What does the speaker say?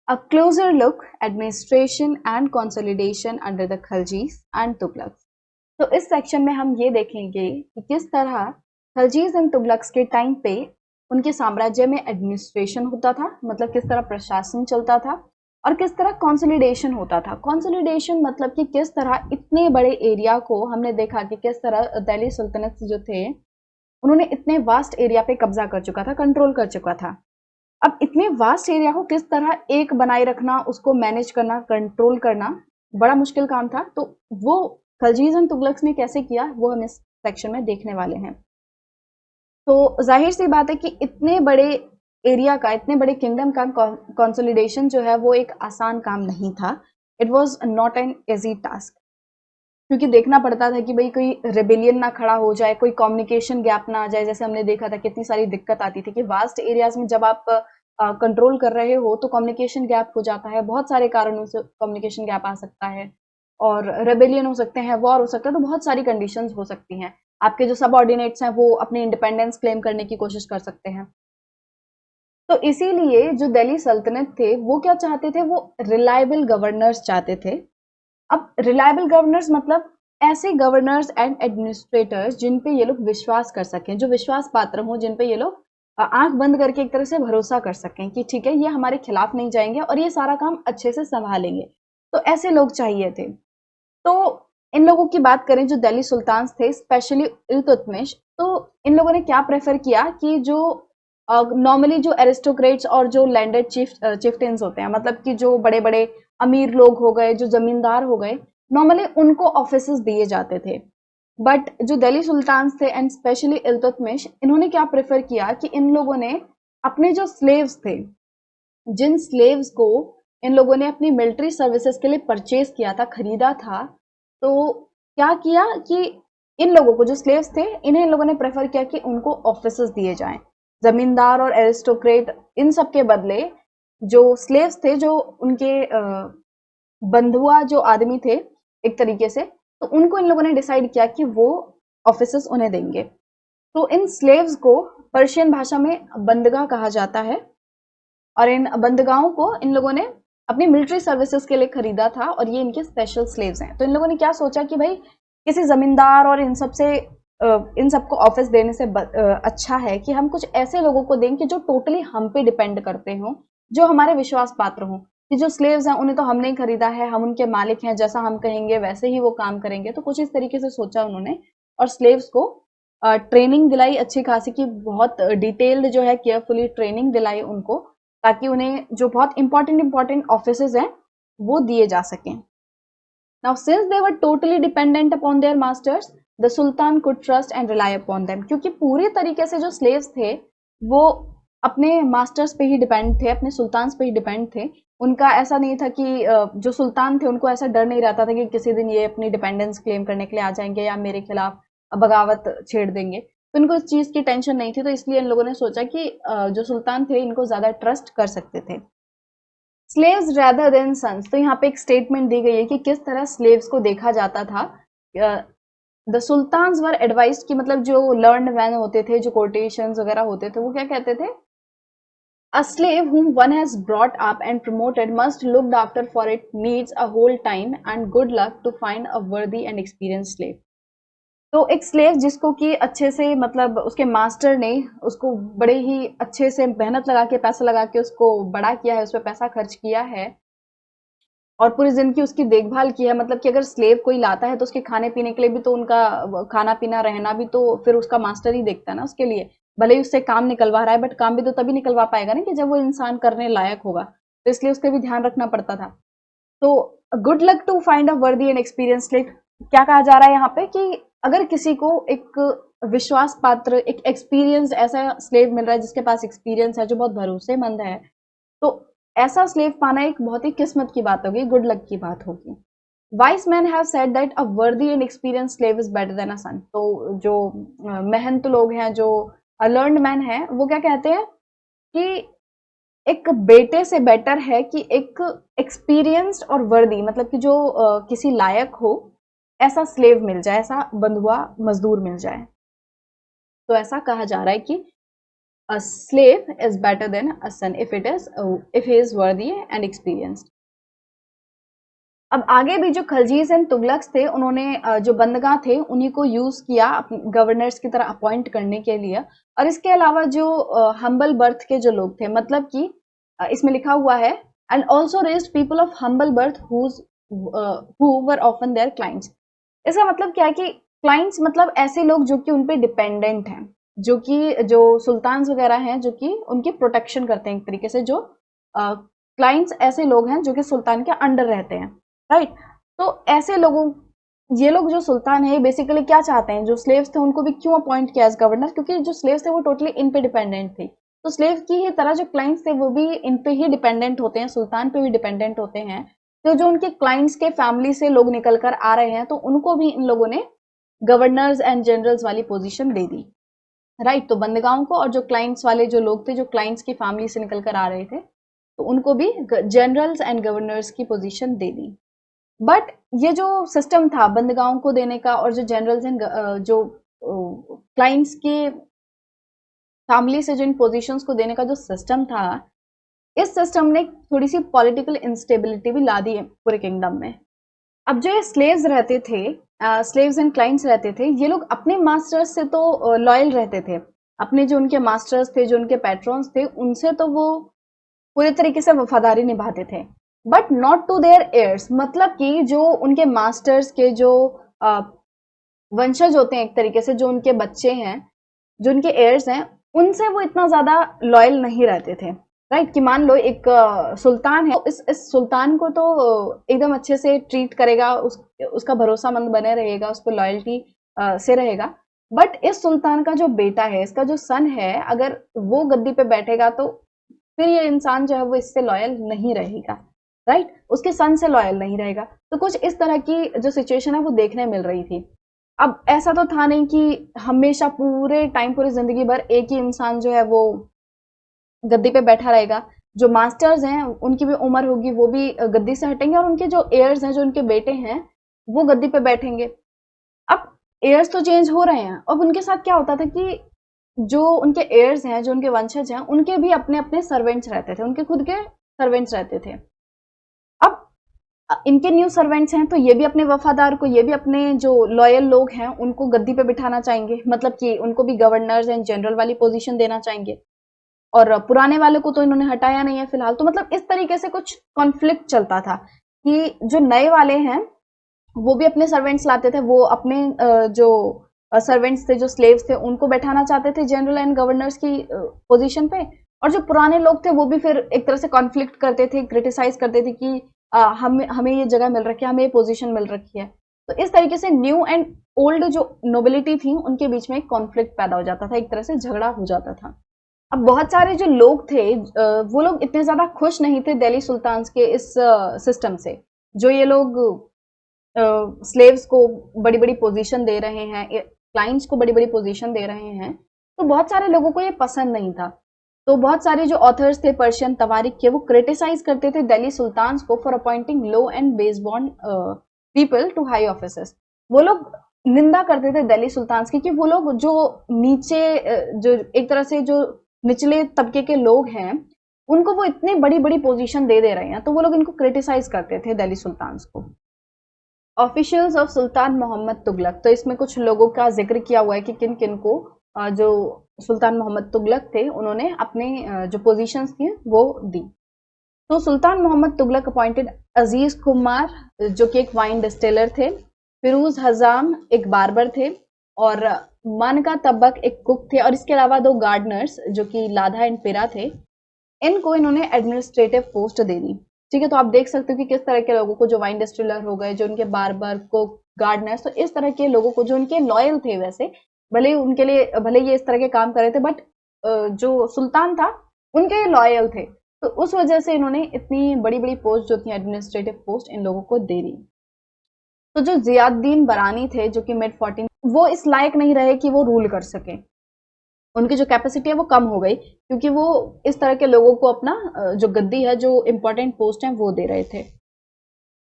A closer look, administration and consolidation under the खलजीज and Tughlaqs. तो इस section में हम ये देखेंगे कि किस तरह खलजीज एंड तुगलक्स के टाइम पे उनके साम्राज्य में एडमिनिस्ट्रेशन होता था, मतलब किस तरह प्रशासन चलता था, और किस तरह कंसोलिडेशन होता था। कंसोलिडेशन मतलब कि किस तरह इतने बड़े एरिया को हमने देखा कि किस तरह दिल्ली सुल्तनत जो थे उन्होंने इतने वास्ट एरिया पे कब्जा कर चुका था, कंट्रोल कर चुका था। अब इतने वास्ट एरिया को किस तरह एक बनाए रखना, उसको मैनेज करना, कंट्रोल करना बड़ा मुश्किल काम था। तो वो खलजीज एंड तुगलक्स ने कैसे किया वो हम इस सेक्शन में देखने वाले हैं। तो जाहिर सी बात है कि इतने बड़े एरिया का, इतने बड़े किंगडम का कंसोलिडेशन जो है वो एक आसान काम नहीं था। It was not an easy task, क्योंकि देखना पड़ता था कि भाई कोई रेबिलियन ना खड़ा हो जाए, कोई कम्युनिकेशन गैप ना आ जाए। जैसे हमने देखा था कितनी सारी दिक्कत आती थी कि वास्ट एरियाज में जब आप कंट्रोल कर रहे हो तो कम्युनिकेशन गैप हो जाता है, बहुत सारे कारणों से कम्युनिकेशन गैप आ सकता है, और रेबिलियन हो सकते हैं, वॉर हो सकता है, तो बहुत सारी कंडीशंस हो सकती हैं। आपके जो सबऑर्डिनेट्स हैं वो अपनी इंडिपेंडेंस क्लेम करने की कोशिश कर सकते हैं। तो इसीलिए जो दिल्ली सल्तनत थे वो क्या चाहते थे, वो रिलायबल गवर्नर्स चाहते थे। अब रिलायबल गवर्नर्स मतलब ऐसे गवर्नर्स एंड एडमिनिस्ट्रेटर्स जिन पे ये लोग विश्वास कर सकें, जो विश्वास पात्र हों, जिन पे ये लोग आंख बंद करके एक तरह से भरोसा कर सकें कि ठीक है ये हमारे खिलाफ नहीं जाएंगे और ये सारा काम अच्छे से संभालेंगे। तो ऐसे लोग चाहिए थे। तो इन लोगों की बात करें जो दिल्ली सुल्तान थे, स्पेशली इल्तुतमिश, तो इन लोगों ने क्या प्रेफर किया कि जो नॉर्मली जो एरिस्टोक्रेट्स और जो लैंडेड चिफ्टेंस होते हैं, मतलब कि जो बड़े बड़े अमीर लोग हो गए, जो जमींदार हो गए, नॉर्मली उनको ऑफिसेस दिए जाते थे। बट जो दिल्ली सुल्तान थे एंड स्पेशली इल्तुतमिश, इन्होंने क्या प्रेफर किया कि इन लोगों ने अपने जो स्लेव्स थे, जिन स्लेव्स को इन लोगों ने अपनी मिलिट्री सर्विसेज के लिए परचेज किया था, खरीदा था, तो क्या किया कि इन लोगों को, जो स्लेव्स थे, इन्हें इन लोगों ने प्रेफर किया कि उनको ऑफिसेस दिए जाएं। जमींदार और एरिस्टोक्रेट इन सब के बदले जो स्लेव्स थे, जो उनके बंधुआ जो आदमी थे एक तरीके से, तो उनको इन लोगों ने डिसाइड किया कि वो ऑफिसेस उन्हें देंगे। तो इन स्लेव्स को पर्शियन भाषा में बंदगा कहा जाता है, और इन बंदगाहों को इन लोगों ने अपनी मिलिट्री सर्विसेज के लिए खरीदा था, और ये इनके स्पेशल स्लेव्स हैं। तो इन लोगों ने क्या सोचा कि भाई किसी जमींदार और इन सब से इन सबको ऑफिस देने से अच्छा है कि हम कुछ ऐसे लोगों को दें कि जो टोटली हम पे डिपेंड करते हों, जो हमारे विश्वास पात्र हों, कि जो स्लेव्स हैं उन्हें तो हमने ही खरीदा है, हम उनके मालिक हैं, जैसा हम कहेंगे वैसे ही वो काम करेंगे। तो कुछ इस तरीके से सोचा उन्होंने, और स्लेव्स को ट्रेनिंग दिलाई अच्छी खासी, की बहुत डिटेल्ड जो है केयरफुली ट्रेनिंग दिलाई उनको, ताकि उन्हें जो बहुत इंपॉर्टेंट इंपॉर्टेंट ऑफिसेज हैं वो दिए जा सकें। Now since they were totally dependent upon their masters, the sultan could trust and rely upon them, क्योंकि पूरी तरीके से जो स्लेव्स थे वो अपने मास्टर्स पे ही डिपेंड थे, अपने सुल्तान पे ही डिपेंड थे। उनका ऐसा नहीं था कि जो सुल्तान थे उनको ऐसा डर नहीं रहता था कि किसी दिन ये अपनी डिपेंडेंस क्लेम करने के लिए आ जाएंगे या मेरे खिलाफ बगावत छेड़ देंगे। तो इनको इस चीज की टेंशन नहीं थी, तो इसलिए इन लोगों ने सोचा कि जो सुल्तान थे इनको ज्यादा ट्रस्ट कर सकते थे। स्लेव्स रेदर देन सन्स, तो यहाँ पे एक स्टेटमेंट दी गई है कि किस तरह स्लेव्स को देखा जाता था। द सुल्तान्स वर एडवाइज्ड, कि मतलब जो लर्नड मैन होते थे, जो कोटेशंस वगैरह होते थे, वो क्या कहते थे, a slave whom one has brought up and promoted must looked after, for it needs a whole time and good luck to find a worthy and experienced slave। तो एक स्लेव जिसको कि अच्छे से, मतलब उसके मास्टर ने उसको बड़े ही अच्छे से मेहनत लगा के, पैसा लगा के उसको बड़ा किया है, उस पर पैसा खर्च किया है, और पूरी जिंदगी उसकी देखभाल की है। मतलब कि अगर स्लेव कोई लाता है तो उसके खाने पीने के लिए भी तो, उनका खाना पीना रहना भी तो फिर उसका मास्टर ही देखता है ना उसके लिए। भले ही उससे काम निकलवा रहा है, बट काम भी तो तभी निकलवा पाएगा ना कि जब वो इंसान करने लायक होगा। तो इसलिए उसका भी ध्यान रखना पड़ता था। तो good luck to find a worthy and experience slave, क्या कहा जा रहा है यहाँ पे कि अगर किसी को एक विश्वास पात्र, एक एक्सपीरियंस ऐसा स्लेव मिल रहा है जिसके पास एक्सपीरियंस है, जो बहुत भरोसेमंद है, तो ऐसा स्लेव पाना एक बहुत ही किस्मत की बात होगी, गुड लक की बात होगी। Wise man have said that a worthy and experience slave is better than a son. तो जो महंत लोग हैं, जो लर्नड मैन है, वो क्या कहते हैं कि एक बेटे से बेटर है कि एक एक्सपीरियंस्ड और वर्दी, मतलब कि जो किसी लायक हो, ऐसा स्लेव मिल जाए, ऐसा बंधुआ मजदूर मिल जाए। तो ऐसा कहा जा रहा है कि a slave is better than a son if he is worthy and experienced. अब आगे भी जो खलजीज एंड तुगलक्स थे उन्होंने जो बंदगा थे उन्हीं को यूज किया गवर्नर्स की तरह अपॉइंट करने के लिए। और इसके अलावा जो हम्बल बर्थ के जो लोग थे, मतलब कि इसमें लिखा हुआ है and also raised people of humble birth who were often their clients. इसका मतलब क्या है कि क्लाइंट्स मतलब ऐसे लोग जो कि उन पे डिपेंडेंट हैं, जो कि जो सुल्तान वगैरह हैं जो कि उनकी प्रोटेक्शन करते हैं एक तरीके से। जो क्लाइंट्स ऐसे लोग हैं जो कि सुल्तान के अंडर रहते हैं, राइट। तो ऐसे लोगों, ये लोग जो सुल्तान है बेसिकली क्या चाहते हैं, जो स्लेव्स थे उनको भी क्यों अपॉइंट किया एज गवर्नर, क्योंकि जो स्लेव्स थे वो टोटली इन पे डिपेंडेंट थे। तो स्लेव की ही तरह जो क्लाइंट्स थे वो भी इन पे ही डिपेंडेंट होते हैं, सुल्तान पे भी डिपेंडेंट होते हैं। तो जो उनके क्लाइंट्स के फैमिली से लोग निकल कर आ रहे हैं तो उनको भी इन लोगों ने गवर्नर्स एंड जनरल्स वाली पोजीशन दे दी, राइट। तो बंदगांव को और जो क्लाइंट्स वाले जो लोग थे जो क्लाइंट्स की फैमिली से निकल कर आ रहे थे तो उनको भी जनरल्स एंड गवर्नर्स की पोजीशन दे दी। बट ये जो सिस्टम था बंदगांव को देने का और जो जनरल्स एंड जो क्लाइंट्स के फैमिली से जो इन पोजीशंस को देने का जो सिस्टम था, इस सिस्टम ने थोड़ी सी पॉलिटिकल इंस्टेबिलिटी भी ला दी है पूरे किंगडम में। अब जो ये स्लेव्स रहते थे, स्लेव्स एंड क्लाइंट्स रहते थे, ये लोग अपने मास्टर्स से तो लॉयल रहते थे, अपने जो उनके मास्टर्स थे जो उनके पैट्रॉन्स थे उनसे तो वो पूरे तरीके से वफादारी निभाते थे, but not to their heirs. मतलब कि जो उनके मास्टर्स के जो वंशज होते हैं एक तरीके से, जो उनके बच्चे हैं, जो उनके एयर्स हैं, उनसे वो इतना ज्यादा लॉयल नहीं रहते थे, राइट। कि मान लो एक सुल्तान है, इस सुल्तान को तो एकदम अच्छे से ट्रीट करेगा, उसका भरोसामंद बने रहेगा, उस पर लॉयल्टी से रहेगा। बट इस सुल्तान का जो बेटा है, इसका जो सन है, अगर वो गद्दी पे बैठेगा तो फिर ये इंसान जो है वो इससे लॉयल नहीं रहेगा, राइट। उसके सन से लॉयल नहीं रहेगा। तो कुछ इस तरह की जो सिचुएशन है वो देखने मिल रही थी। अब ऐसा तो था नहीं कि हमेशा पूरे टाइम, पूरी जिंदगी भर एक ही इंसान जो है वो गद्दी पे बैठा रहेगा। जो मास्टर्स हैं उनकी भी उम्र होगी, वो भी गद्दी से हटेंगे और उनके जो एयर्स हैं, जो उनके बेटे हैं, वो गद्दी पे बैठेंगे। अब एयर्स तो चेंज हो रहे हैं। अब उनके साथ क्या होता था कि जो उनके एयर्स हैं, जो उनके वंशज हैं, उनके भी अपने अपने सर्वेंट्स रहते थे, उनके खुद के सर्वेंट्स रहते थे। अब इनके न्यू सर्वेंट्स हैं तो ये भी अपने वफादार को, ये भी अपने जो लॉयल लोग हैं उनको गद्दी पे बिठाना चाहेंगे, मतलब कि उनको भी गवर्नर्स एंड जनरल वाली पोजीशन देना चाहेंगे। और पुराने वाले को तो इन्होंने हटाया नहीं है फिलहाल। तो मतलब इस तरीके से कुछ कॉन्फ्लिक्ट चलता था कि जो नए वाले हैं वो भी अपने सर्वेंट्स लाते थे, वो अपने जो सर्वेंट्स थे, जो स्लेव्स थे, उनको बैठाना चाहते थे जनरल एंड गवर्नर्स की पोजीशन पे। और जो पुराने लोग थे वो भी फिर एक तरह से कॉन्फ्लिक्ट करते थे, क्रिटिसाइज करते थे कि हमें ये जगह मिल रखी है, हमें ये पोजीशन मिल रखी है। तो इस तरीके से न्यू एंड ओल्ड जो नोबिलिटी थी उनके बीच में एक कॉन्फ्लिक्ट पैदा हो जाता था, एक तरह से झगड़ा हो जाता था। अब बहुत सारे जो लोग थे वो लोग इतने ज्यादा खुश नहीं थे दिल्ली सुल्तान के इस सिस्टम से। जो ये लोग स्लेव्स को बड़ी बड़ी पोजीशन दे रहे हैं, क्लाइंट्स को बड़ी बड़ी पोजीशन दे रहे हैं, तो बहुत सारे लोगों को ये पसंद नहीं था। तो बहुत सारे जो ऑथर्स थे पर्शियन तवारीख के, वो क्रिटिसाइज करते थे दिल्ली सुल्तान को for appointing low and base born people to high offices. वो लोग निंदा करते थे दिल्ली सुल्तान की कि वो लोग जो नीचे जो एक तरह से जो निचले तबके के लोग हैं उनको वो इतनी बड़ी बड़ी पोजीशन दे रहे हैं, तो वो लोग इनको क्रिटिसाइज करते थे दिल्ली सुल्तान को। Officials of sultan Mohammad Tughlaq, तो इसमें कुछ लोगों का जिक्र किया हुआ है कि किन किन को जो सुल्तान मोहम्मद तुगलक थे उन्होंने अपने जो पोजीशंस थी वो दी। तो सुल्तान मोहम्मद तुगलक अपॉइंटेड अजीज कुमार जो कि एक वाइन डिस्टिलर थे, फिरोज हजाम एक बार्बर थे, और मानका तबक एक कुक थे, और इसके अलावा 2 गार्डनर्स जो कि लाधा एंड पिरा थे। इनको इन्होंने एडमिनिस्ट्रेटिव पोस्ट दे दी। ठीक है, तो आप देख सकते हो कि किस तरह के लोगों को, जो वाइन डिस्टिलर हो गए, जो उनके बार्बर, कुक, गार्डनर्स, तो इस तरह के लोगों को जो उनके लॉयल थे, वैसे भले ये इस तरह के काम कर रहे थे, बट जो सुल्तान था उनके लॉयल थे, तो उस वजह से इन्होंने इतनी बड़ी बड़ी पोस्ट जो थी एडमिनिस्ट्रेटिव पोस्ट इन लोगों को दे दी। तो जो जियाउद्दीन बरानी थे जो कि मिड 14, वो इस लायक नहीं रहे कि वो रूल कर सके। उनकी जो कैपेसिटी है वो कम हो गई क्योंकि वो इस तरह के लोगों को अपना जो गद्दी है, जो इंपॉर्टेंट पोस्ट है, वो दे रहे थे।